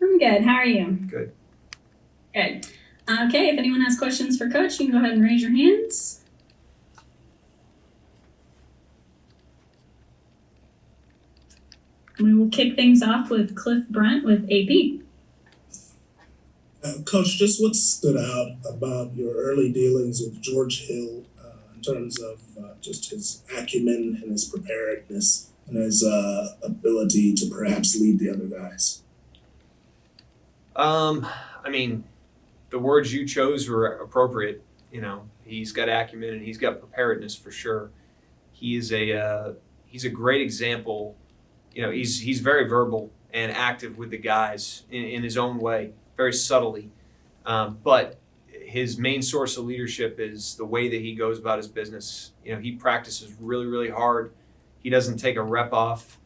I'm good. How are you? Good. Good. Okay, if anyone has questions for Coach, you can go ahead and raise your hands. We will kick things off with Cliff Brent with AP. Coach, just what stood out about your early dealings with George Hill in terms of just his acumen and his preparedness and his ability to perhaps lead the other guys? I mean, the words you chose were appropriate. He's got acumen and he's got preparedness for sure. He's a great example. He's very verbal and active with the guys in his own way, very subtly. But his main source of leadership is the way that he goes about his business. He practices really, really hard. He doesn't take a rep off.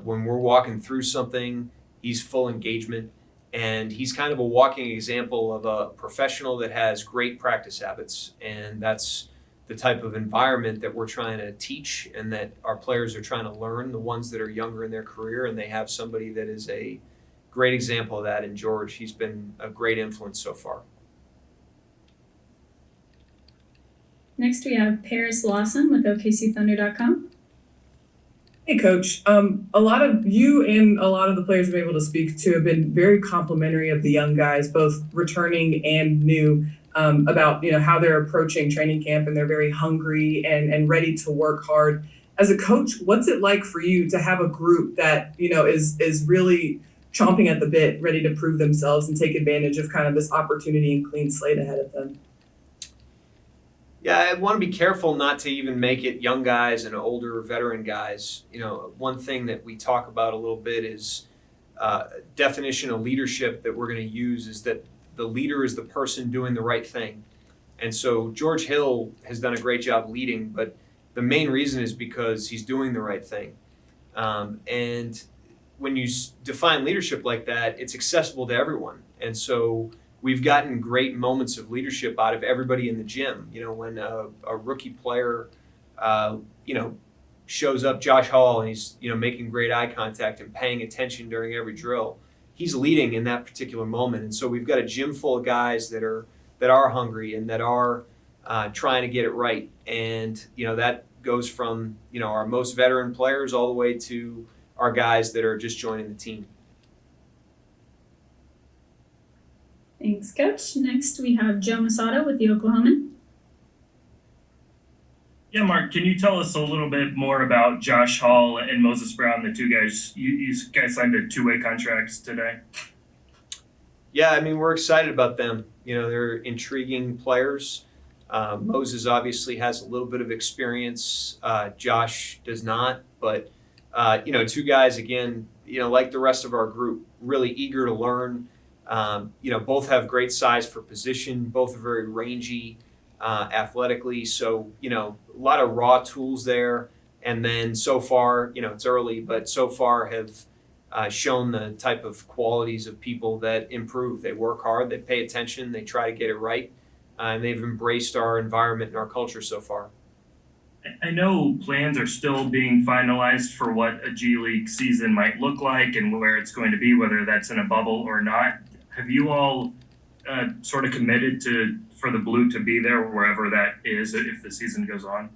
When we're walking through something, he's full engagement. And he's kind of a walking example of a professional that has great practice habits. And that's the type of environment that we're trying to teach and that our players are trying to learn, the ones that are younger in their career. And they have somebody that is a great example of that in George. He's been a great influence so far. Next, we have Paris Lawson with OKCThunder.com. Hey, Coach. A lot of you and a lot of the players we've been able to speak to have been very complimentary of the young guys, both returning and new, about how they're approaching training camp, and they're very hungry and ready to work hard. As a coach, what's it like for you to have a group that is really chomping at the bit, ready to prove themselves and take advantage of kind of this opportunity and clean slate ahead of them? Yeah, I want to be careful not to even make it young guys and older veteran guys. One thing that we talk about a little bit is definition of leadership that we're going to use is that the leader is the person doing the right thing. And so George Hill has done a great job leading, but the main reason is because he's doing the right thing. And when you define leadership like that, it's accessible to everyone. And so we've gotten great moments of leadership out of everybody in the gym. When a rookie player, shows up, Josh Hall, and he's, making great eye contact and paying attention during every drill, he's leading in that particular moment. And so we've got a gym full of guys that are hungry and that are trying to get it right. And, that goes from, our most veteran players all the way to our guys that are just joining the team. Thanks, Coach. Next, we have Joe Masato with the Oklahoman. Yeah, Mark, can you tell us a little bit more about Josh Hall and Moses Brown, the two guys? You guys signed a two-way contracts today. Yeah, we're excited about them. They're intriguing players. Moses obviously has a little bit of experience. Josh does not, but two guys, again, like the rest of our group, really eager to learn. Both have great size for position. Both are very rangy athletically. So, a lot of raw tools there. And then so far, it's early, but so far have shown the type of qualities of people that improve. They work hard, they pay attention, they try to get it right, and they've embraced our environment and our culture so far. I know plans are still being finalized for what a G League season might look like and where it's going to be, whether that's in a bubble or not. Have you all sort of committed for the Blue to be there wherever that is if the season goes on?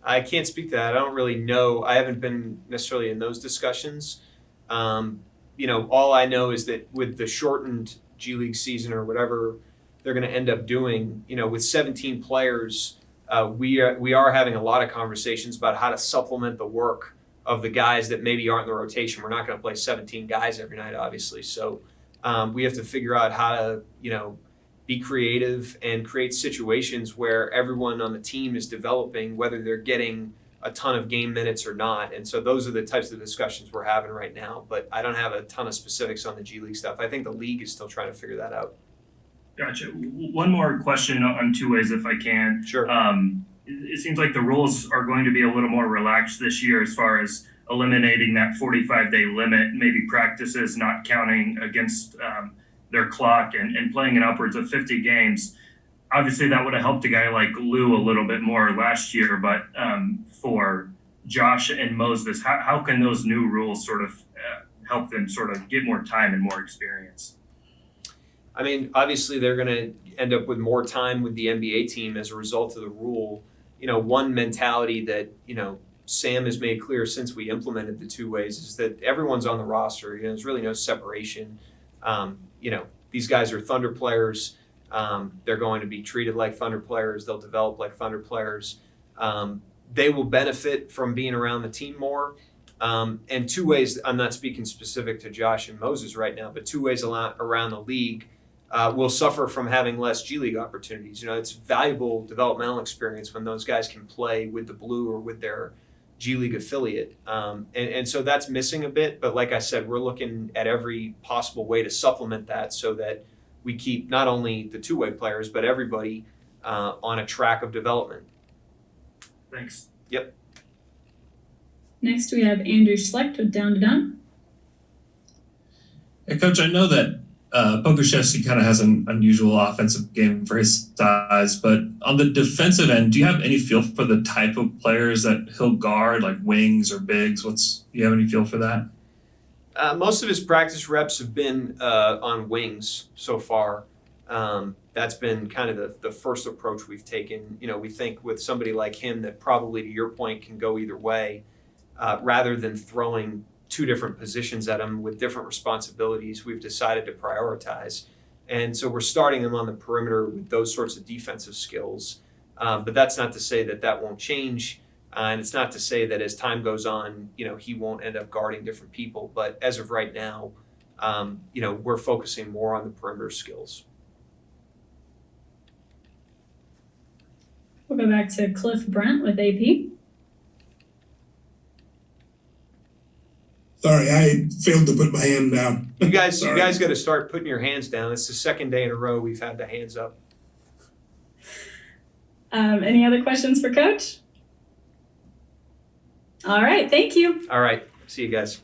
I can't speak to that. I don't really know. I haven't been necessarily in those discussions. All I know is that with the shortened G League season or whatever they're going to end up doing, with 17 players, we are having a lot of conversations about how to supplement the work of the guys that maybe aren't in the rotation. We're not going to play 17 guys every night, obviously. So we have to figure out how to, be creative and create situations where everyone on the team is developing, whether they're getting a ton of game minutes or not. And so those are the types of discussions we're having right now. But I don't have a ton of specifics on the G League stuff. I think the league is still trying to figure that out. Gotcha. One more question on two ways, if I can. Sure. It seems like the rules are going to be a little more relaxed this year as far as eliminating that 45-day limit, maybe practices not counting against their clock and playing in upwards of 50 games. Obviously, that would have helped a guy like Lou a little bit more last year, but for Josh and Moses, how can those new rules sort of help them sort of get more time and more experience? I mean, obviously they're going to end up with more time with the NBA team as a result of the rule. One mentality that, Sam has made clear since we implemented the 2 ways is that everyone's on the roster. There's really no separation. These guys are Thunder players. They're going to be treated like Thunder players. They'll develop like Thunder players. They will benefit from being around the team more. And 2 ways, I'm not speaking specific to Josh and Moses right now, but 2 ways around the league will suffer from having less G League opportunities. It's valuable developmental experience when those guys can play with the Blue or with their G League affiliate. And so that's missing a bit. But like I said, we're looking at every possible way to supplement that so that we keep not only the 2-way players, but everybody on a track of development. Thanks. Yep. Next, we have Andrew Schlecht with Down to Done. Hey, Coach, I know that Pokuševski kind of has an unusual offensive game for his size, but on the defensive end, do you have any feel for the type of players that he'll guard, like wings or bigs? Do you have any feel for that? Most of his practice reps have been on wings so far. That's been kind of the first approach we've taken. We think with somebody like him that probably, to your point, can go either way, rather than throwing 2 different positions at him with different responsibilities, we've decided to prioritize. And so we're starting him on the perimeter with those sorts of defensive skills. But that's not to say that won't change. And it's not to say that as time goes on, he won't end up guarding different people. But as of right now, we're focusing more on the perimeter skills. We'll go back to Cliff Brent with AP. Sorry, I failed to put my hand down. You guys Sorry. got to start putting your hands down. It's the 2nd day in a row we've had the hands up. Any other questions for Coach? All right, thank you. All right. See you guys.